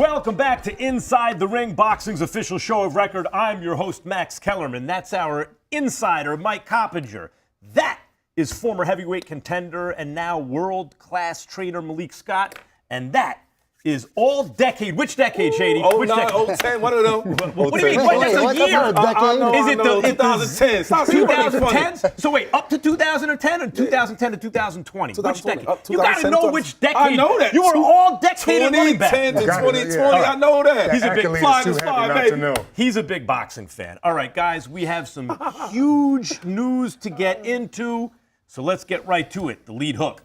Welcome back to Inside the Ring, boxing's official show of record. I'm your host, Max Kellerman. That's our insider, Mike Coppinger. That is former heavyweight contender and now world-class trainer Malik Scott. And that is all decade. Which decade, Shady? Oh, Which 09, decade? 010, one of them. What do you mean? What's a year? Is it the 2010? Stop 2010? So wait, up to 2010 or 2010 to 2020? Which decade? You got to know which decade. I know that. You were all decade running back. 2010 to 2020, I know that. He's a big fly the spy, baby. He's a big boxing fan. All right, guys, we have some huge news to get into, so let's get right to it. The lead hook.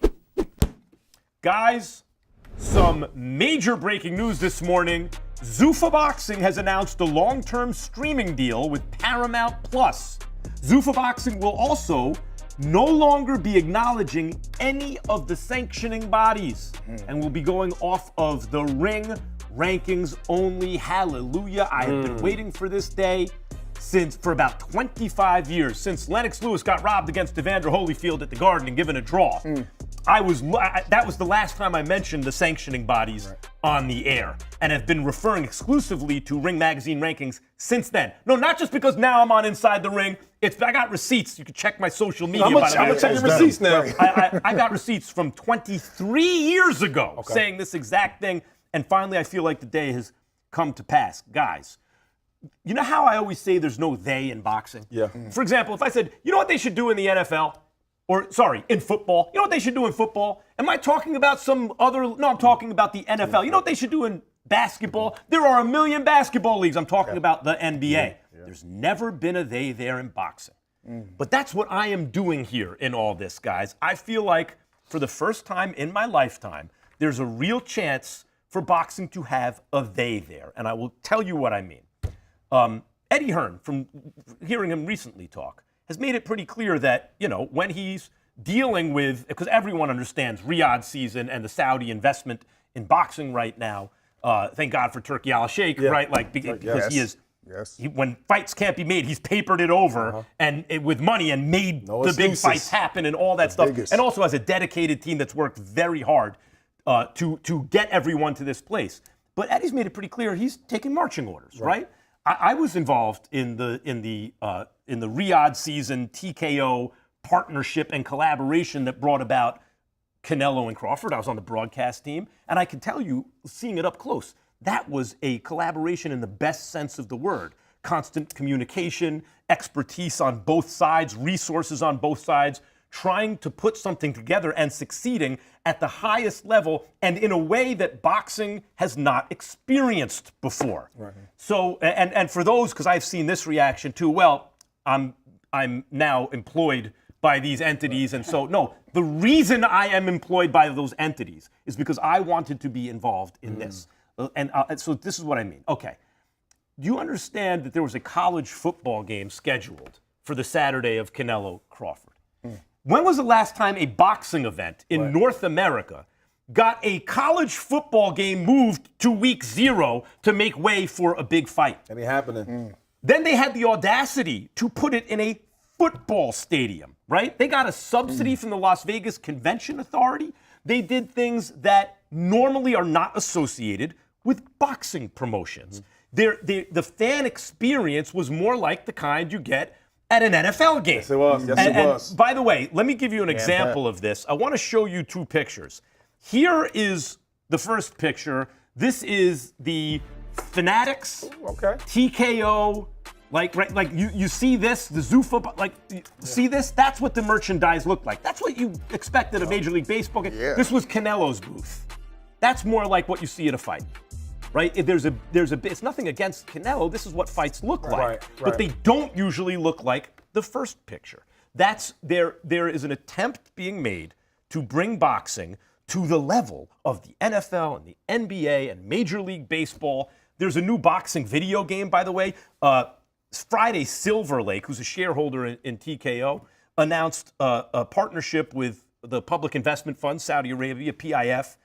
Guys, some major breaking news this morning. Zuffa Boxing has announced a long-term streaming deal with Paramount Plus. Zuffa Boxing will also no longer be acknowledging any of the sanctioning bodies and will be going off of the ring rankings only. Hallelujah. I have been waiting for this day for about 25 years, since Lennox Lewis got robbed against Evander Holyfield at the Garden and given a draw. That was the last time I mentioned the sanctioning bodies on the air, and have been referring exclusively to Ring Magazine rankings since then. No, not just because now I'm on Inside the Ring. I got receipts. You can check my social media. I'm gonna check your receipts now. I got receipts from 23 years ago saying this exact thing, and finally I feel like the day has come to pass. Guys, you know how I always say there's no they in boxing? Yeah. For example, if I said, you know what they should do in the NFL? In football. You know what they should do in football? Am I talking about some other? No, I'm talking about the NFL. You know what they should do in basketball? There are 1 million basketball leagues. I'm talking about the NBA. There's never been a they there in boxing. But that's what I am doing here in all this, guys. I feel like for the first time in my lifetime, there's a real chance for boxing to have a they there. And I will tell you what I mean. Eddie Hearn, from hearing him recently talk, has made it pretty clear that, when he's dealing with, because everyone understands Riyadh season and the Saudi investment in boxing right now. Thank God for Turki Al-Sheikh, right? Because when fights can't be made, he's papered it over and with money and made the big fights happen and all that stuff. And also has a dedicated team that's worked very hard to get everyone to this place. But Eddie's made it pretty clear he's taking marching orders, right? I was involved in the Riyadh season TKO partnership and collaboration that brought about Canelo and Crawford. I was on the broadcast team, and I can tell you, seeing it up close, that was a collaboration in the best sense of the word. Constant communication, expertise on both sides, resources on both sides, trying to put something together and succeeding at the highest level and in a way that boxing has not experienced before. So, and for those, because I've seen this reaction too, well, I'm now employed by these entities, and so, no, the reason I am employed by those entities is because I wanted to be involved in this. And so this is what I mean. Okay, do you understand that there was a college football game scheduled for the Saturday of Canelo Crawford? When was the last time a boxing event in North America got a college football game moved to week 0 to make way for a big fight? That ain't happening. Then they had the audacity to put it in a football stadium, right? They got a subsidy from the Las Vegas Convention Authority. They did things that normally are not associated with boxing promotions. The fan experience was more like the kind you get at an NFL game. Yes, it was. Yes, it was. By the way, let me give you an example of this. I want to show you 2 pictures. Here is the first picture. This is the Fanatics TKO. You see this, the Zuffa, see this? That's what the merchandise looked like. That's what you expect at a Major League Baseball game. This was Canelo's booth. That's more like what you see at a fight. Right? It's nothing against Canelo. This is what fights look like. But they don't usually look like the first picture. There is an attempt being made to bring boxing to the level of the NFL and the NBA and Major League Baseball. There's a new boxing video game, by the way. Friday, Silver Lake, who's a shareholder in TKO, announced a partnership with the Public Investment Fund, Saudi Arabia, PIF,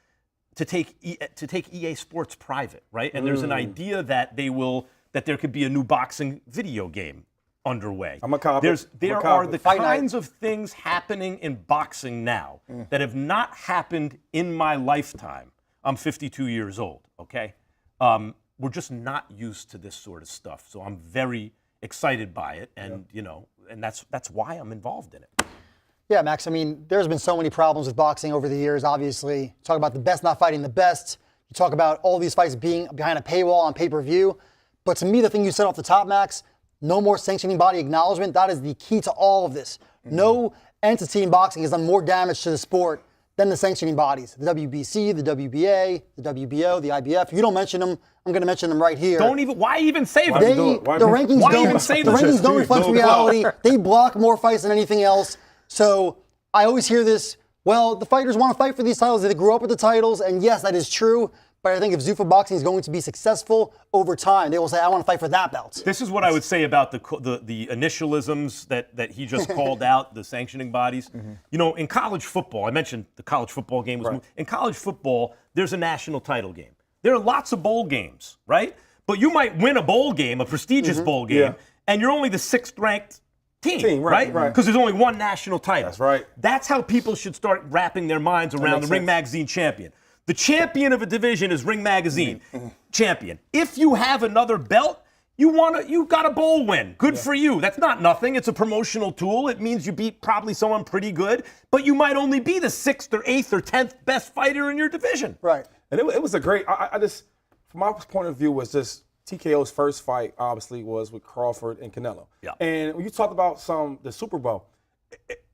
to take EA Sports private, right? And there's an idea that there could be a new boxing video game underway. I'm a copy. There are the kinds of things happening in boxing now that have not happened in my lifetime. I'm 52 years old, okay? we're just not used to this sort of stuff. So I'm very excited by it, and and that's why I'm involved in it. Yeah, Max, I mean, there's been so many problems with boxing over the years, obviously. You talk about the best not fighting the best. You talk about all these fights being behind a paywall on pay-per-view. But to me, the thing you said off the top, Max, no more sanctioning body acknowledgement, that is the key to all of this. No entity in boxing has done more damage to the sport than the sanctioning bodies. The WBC, the WBA, the WBO, the IBF. If you don't mention them, I'm going to mention them right here. Why even say them? The rankings don't reflect reality. They block more fights than anything else. So I always hear this, well, the fighters want to fight for these titles. They grew up with the titles, and yes, that is true. But I think if Zuffa Boxing is going to be successful over time, they will say, I want to fight for that belt. This is what I would say about the initialisms that he just called out, the sanctioning bodies. In college football, I mentioned the college football game was moved. In college football, there's a national title game. There are lots of bowl games, right? But you might win a bowl game, a prestigious bowl game, and you're only the 6th ranked team, right? Because there's only one national title. That's right. That's how people should start wrapping their minds around the Ring Magazine champion. The champion of a division is Ring Magazine champion. If you have another belt, you got a bowl win. Good for you. That's not nothing. It's a promotional tool. It means you beat probably someone pretty good, but you might only be the 6th or 8th or 10th best fighter in your division. Right. And it was a great, I just, from my point of view, was just TKO's first fight, obviously, was with Crawford and Canelo. Yeah. And when you talked about the Super Bowl,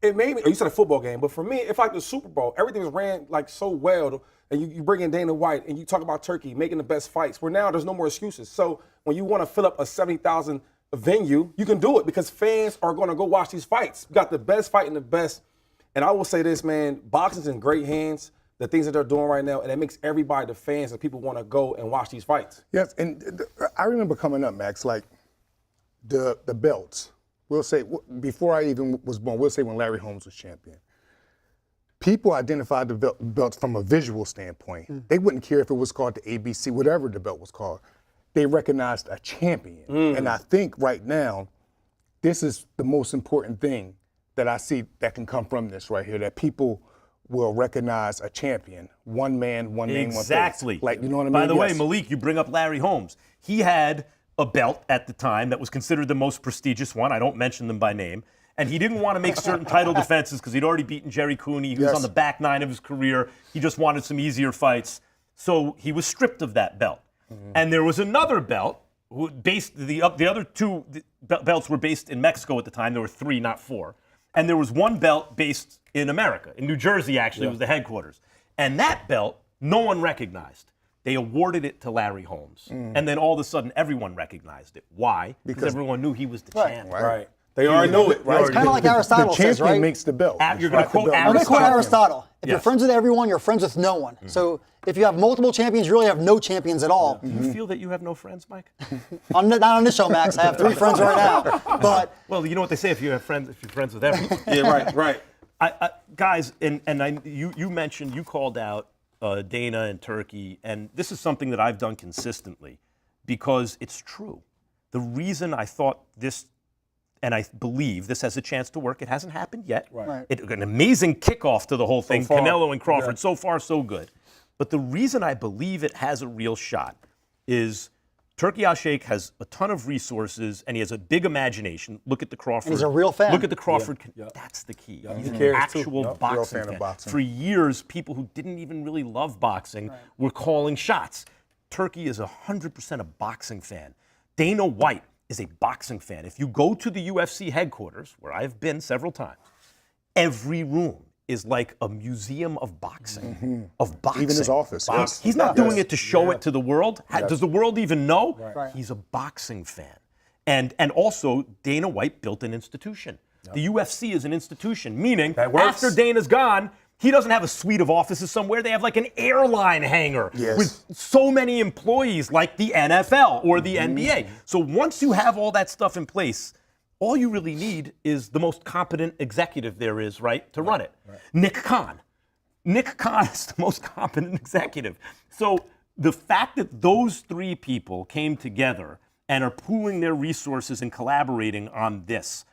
it made me, you said a football game, but for me, it's like the Super Bowl. Everything was ran like so well. And you bring in Dana White and you talk about Turkey making the best fights, where now there's no more excuses. So when you want to fill up a 70,000 venue, you can do it because fans are going to go watch these fights. We got the best fight and the best. And I will say this, man, boxing's in great hands, the things that they're doing right now, and it makes everybody, the fans, and people want to go and watch these fights. Yes, and I remember coming up, Max, like the belts. We'll say, before I even was born, we'll say when Larry Holmes was champion. People identified the belts from a visual standpoint. They wouldn't care if it was called the ABC, whatever the belt was called. They recognized a champion. And I think right now, this is the most important thing that I see that can come from this right here, that people will recognize a champion. One man, one name, one face. Exactly. Like, you know what I mean? By the way, Malik, you bring up Larry Holmes. He had a belt at the time that was considered the most prestigious one. I don't mention them by name. And he didn't want to make certain title defenses because he'd already beaten Jerry Cooney. He was on the back 9 of his career. He just wanted some easier fights. So he was stripped of that belt. And there was another belt, the other 2 belts were based in Mexico at the time. There were 3, not 4. And there was one belt based in America. In New Jersey, actually, was the headquarters. And that belt, no one recognized. They awarded it to Larry Holmes. And then all of a sudden, everyone recognized it. Why? Because everyone knew he was the champ. Right. They already know it. It's kind of like Aristotle says, right? The champion makes the belt. You're going to quote I'm going to quote Aristotle. If you're Yes. friends with everyone, you're friends with no one. So if you have multiple champions, you really have no champions at all. Do you feel that you have no friends, Mike? Not on this show, Max. I have 3 friends right now. But Well, you know what they say, if you're friends with everyone. Yeah, right. Guys, you mentioned, you called out Dana and Turkey, and this is something that I've done consistently because it's true. The reason I thought this, and I believe this has a chance to work, it hasn't happened yet. Right. An amazing kickoff to the whole thing, far. Canelo and Crawford, so far so good. But the reason I believe it has a real shot is Turki Al-Sheikh has a ton of resources and he has a big imagination. Look at the Crawford. And he's a real fan. Look at the Crawford. That's the key. He's an actual boxing fan of boxing. For years, people who didn't even really love boxing were calling shots. Turkey is 100% a boxing fan. Dana White is a boxing fan. If you go to the UFC headquarters, where I've been several times, every room is like a museum of boxing. Of boxing. Even his office. Yes. He's not doing it to show it to the world. Does the world even know? Right. He's a boxing fan. And also, Dana White built an institution. The UFC is an institution, meaning after Dana's gone, he doesn't have a suite of offices somewhere. They have like an airline hangar with so many employees like the NFL or the NBA. So once you have all that stuff in place, all you really need is the most competent executive there is, right, to run it. Nick Khan. Nick Khan is the most competent executive. So the fact that those 3 people came together and are pooling their resources and collaborating on this,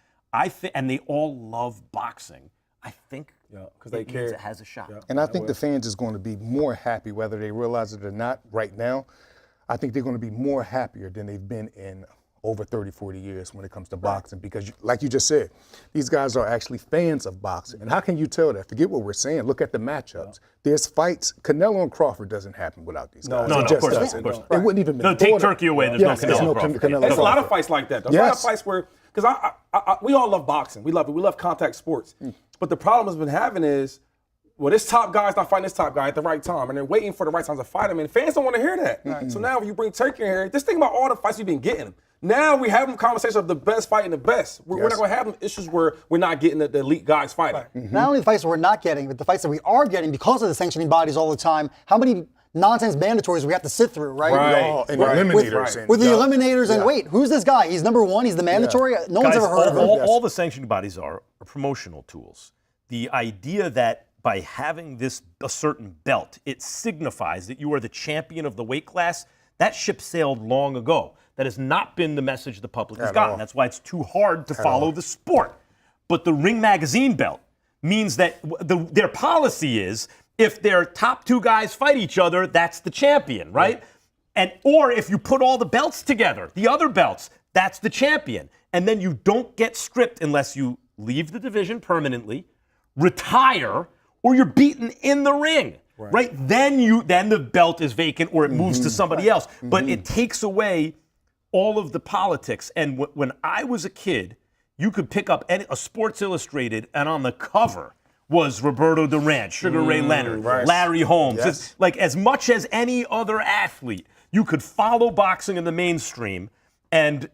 and they all love boxing, I think because they care. it has a shot. And I think the fans is going to be more happy whether they realize it or not right now. I think they're going to be more happier than they've been in over 30, 40 years when it comes to boxing, because like you just said, these guys are actually fans of boxing. And how can you tell that? Forget what we're saying. Look at the matchups. There's fights. Canelo and Crawford doesn't happen without these guys. No, It of just course not, doesn't. of course not. It wouldn't even be No, take Turkey away, there's no Canelo Crawford. There's a lot of fights like that. There's a lot of Yes. fights where, because we all love boxing. We love it. We love contact sports. But the problem has been having is, well, this top guy's not fighting this top guy at the right time, and they're waiting for the right time to fight him, and fans don't want to hear that. So now when you bring Turkey in here, just think about all the fights you've been getting. Now we have a conversation of the best fighting the best. We're not going to have them issues where we're not getting the elite guys fighting. Not only the fights that we're not getting, but the fights that we are getting because of the sanctioning bodies all the time. How many nonsense mandatories we have to sit through, right? Right. And eliminators. With the eliminators, and wait, who's this guy? He's number one. He's the mandatory. No one's Guys, ever heard of him. all the sanctioning bodies are promotional tools. The idea that by having a certain belt, it signifies that you are the champion of the weight class, that ship sailed long ago. That has not been the message the public has gotten. That's why it's too hard to follow the sport. But the Ring Magazine belt means that their policy is, if their top two guys fight each other, that's the champion, right? Or if you put all the belts together, the other belts, that's the champion. And then you don't get stripped unless you leave the division permanently, retire, or you're beaten in the ring. Right? Then the belt is vacant or it moves to somebody else. But it takes away all of the politics. And when I was a kid, you could pick up a Sports Illustrated, and on the cover was Roberto Duran, Sugar Ray Leonard, Larry Holmes. Yes. It's like, as much as any other athlete, you could follow boxing in the mainstream, and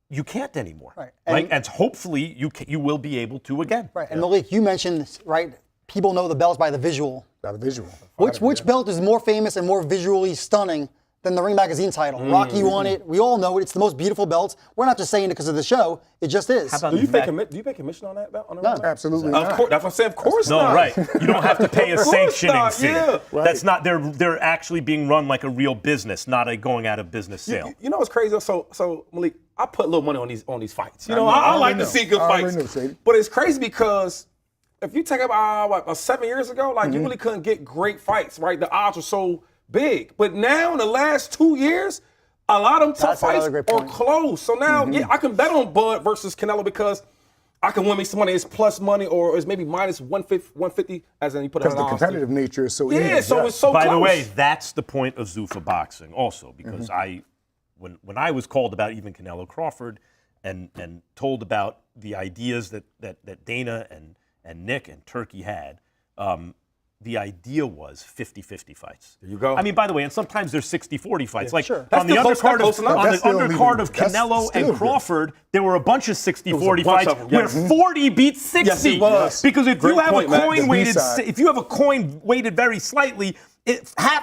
you can't anymore. Right. And hopefully you will be able to again. Right. And Malik, you mentioned, right, people know the belts by the visual. By the visual. Which belt is more famous and more visually stunning than the Ring Magazine title? Rocky won it. We all know it. It's the most beautiful belt. We're not just saying it because of the show. It just is. How about Do you pay commission on that belt? On the No. ring? Absolutely Of not. course, that's what I'm saying. Of course No, not. right. You don't have to pay a Of course sanctioning not, fee. yeah. That's not. They're actually being run like a real business, not a going out of business sale. You know what's crazy? So Malik, I put a little money on these fights. You know, I like to see good I already fights. know, Sadie. But it's crazy because if you take about 7 years ago, like you really couldn't get great fights, right? The odds were so big. But now in the last 2 years, a lot of them tough That's another fights great are point. close. So now, I can bet on Bud versus Canelo because I can win me some money. It's plus money, or it's maybe minus 150, as in you put it Because on the competitive nature is so easy. Yeah, so it's so By close. the way, that's the point of Zuffa Boxing also, because when I was called about even Canelo Crawford and told about the ideas that Dana and Nick and Turkey had, the idea was 50-50 fights. There you go. I mean, by the way, and sometimes there's 60-40 fights. Like Sure. on the That's undercard close enough. on the That's still undercard even- of that's Canelo still and good. Crawford, there were a bunch of 60-40 bunch fights of them, where yes. 40 beat 60. Yes, it was. Because if Great you have point, a Matt. coin The weighted, B-side. if you have a coin weighted very slightly,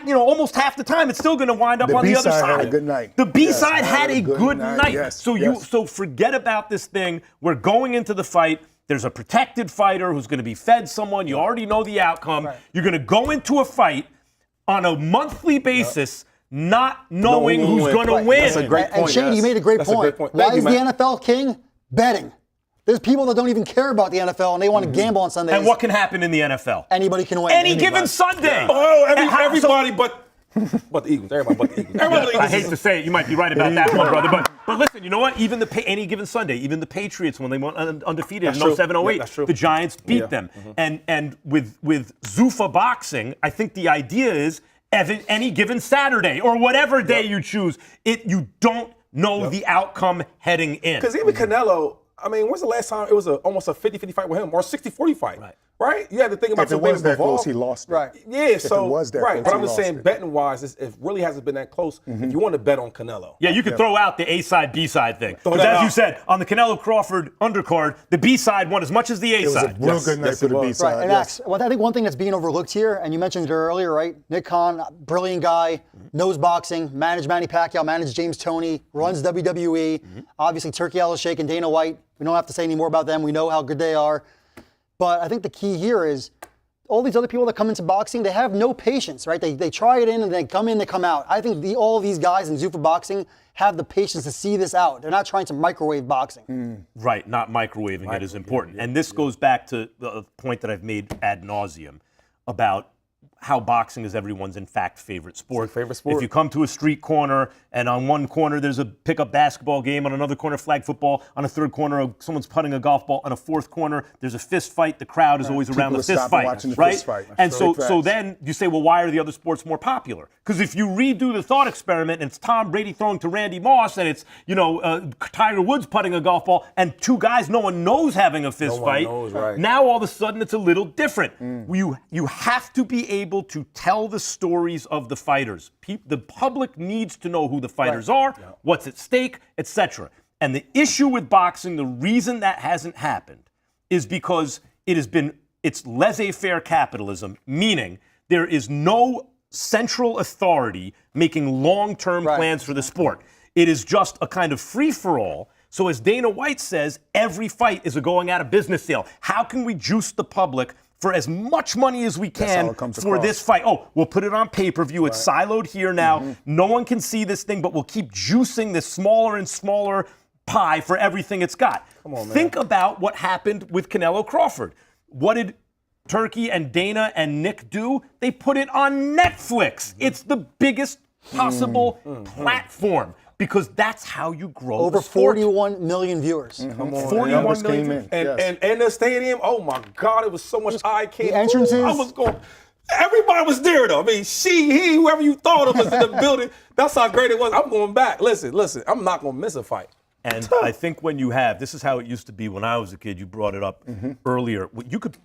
almost half the time, it's still going to wind up The on the other B-side side. had a good night. The B-side Yes, had a good night. Yes, So yes. so forget about this thing. We're going into the fight. There's a protected fighter who's going to be fed someone. You already know the outcome. You're going to go into a fight on a monthly basis, not knowing who's going to win. That's a great And point. Shady, yes. you made a great That's point. A great point. Why Thank is you, the Matt. NFL king? Betting. There's people that don't even care about the NFL and they want to gamble on Sundays. And what can happen in the NFL? Anybody can win. Any given Sunday. Oh, And everybody but the Eagles. Everybody but the Eagles. Everybody I hate to say it, you might be right about that one, brother. But listen, you know what? Even any given Sunday, even the Patriots, when they went undefeated That's in true. 07-08, Yeah, that's true. the Giants beat Yeah. them. And with Zuffa Boxing, I think the idea is any given Saturday or whatever day you choose, you don't know the outcome heading in. Because even Canelo, I mean, when's the last time it was almost a 50-50 fight with him or a 60-40 fight? Right? You had to think about If the it way was that evolved. close, he lost it. Right. Yeah, so it was that right. close, But I'm he just lost saying, it. betting wise, it really hasn't been that close. If you want to bet on Canelo, Yeah, you could throw out the A side, B side thing. Throw Because that as you out. said, on the Canelo Crawford undercard, the B side won as much as the A It was a side. real Yes, good night yes, for it the was. B-side. Right, and yes. Max, I think one thing that's being overlooked here, and you mentioned it earlier, right? Nick Khan, brilliant guy, knows boxing, managed Manny Pacquiao, managed James Toney, runs WWE. Obviously, Turkey Al-Sheikh and Dana White. We don't have to say any more about them. We know how good they are. But I think the key here is all these other people that come into boxing, they have no patience, right? They try it in and they come in, they come out. I think all these guys in Zuffa Boxing have the patience to see this out. They're not trying to microwave boxing. Right, not microwaving it is important. And this goes back to the point that I've made ad nauseum about how boxing is everyone's, in fact, favorite sport. It's their favorite sport. If you come to a street corner and on one corner there's a pickup basketball game, on another corner flag football, on a third corner someone's putting a golf ball, on a fourth corner there's a fist fight, the crowd is always around the People are fist stopping fight, watching the right? fist fight. And Straight so facts. then you say, well, why are the other sports more popular? Because if you redo the thought experiment and it's Tom Brady throwing to Randy Moss and it's Tiger Woods putting a golf ball and two guys no one knows having a fist No one fight, knows, right. now all of a sudden it's a little different. You have to be able to tell the stories of the fighters. The public needs to know who the fighters are, what's at stake, etc. And the issue with boxing, the reason that hasn't happened is because it's laissez-faire capitalism, meaning there is no central authority making long-term plans for the sport. It is just a kind of free-for-all. So as Dana White says, every fight is a going out of business sale. How can we juice the public for as much money as we how can it comes for across. this fight? Oh, we'll put it on pay-per-view. It's siloed here now. No one can see this thing, but we'll keep juicing this smaller and smaller pie for everything it's got. Come on, man. Think about what happened with Canelo Crawford. What did Turkey and Dana and Nick do? They put it on Netflix. It's the biggest possible platform because that's how you grow Over the sport. 41 million viewers. Come on, 41 Numbers million. came in. And, yes. and the stadium, oh my God, it was so much eye candy. The entrances? I was going. Everybody was there though. I mean, he, whoever you thought of was in the building. That's how great it was. I'm going back. Listen, I'm not gonna miss a fight. And I think when you have, this is how it used to be when I was a kid, you brought it up earlier. You could,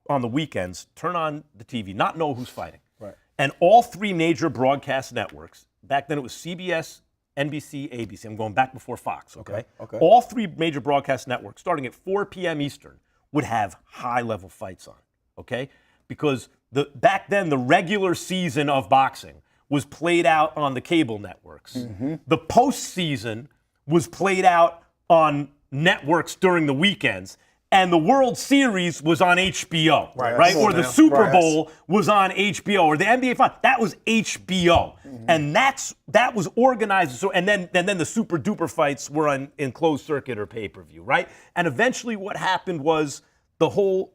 on the weekends, turn on the TV, not know who's fighting. Right. And all three major broadcast networks, back then it was CBS, NBC, ABC. I'm going back before Fox, okay? Okay. All three major broadcast networks, starting at 4 p.m. Eastern, would have high-level fights on, okay? Because back then, the regular season of boxing was played out on the cable networks. The postseason was played out on networks during the weekends. And the World Series was on HBO, right? Or the Super Bowl was on HBO, or the NBA Finals. That was HBO, and that was organized. So, and then the super duper fights were in closed circuit or pay-per-view, right? And eventually, what happened was the whole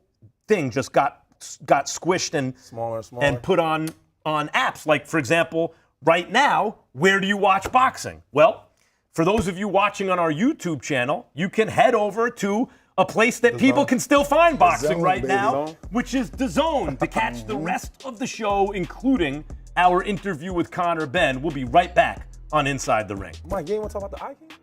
thing just got squished and Smaller. and put on apps. Like, for example, right now, where do you watch boxing? Well, for those of you watching on our YouTube channel, you can head over to a place that people can still find boxing DAZN, right baby. now, DAZN. which is DAZN, to catch the rest of the show, including our interview with Conor Benn. We'll be right back on Inside the Ring. Mike, you ain't want to talk about the eye candy?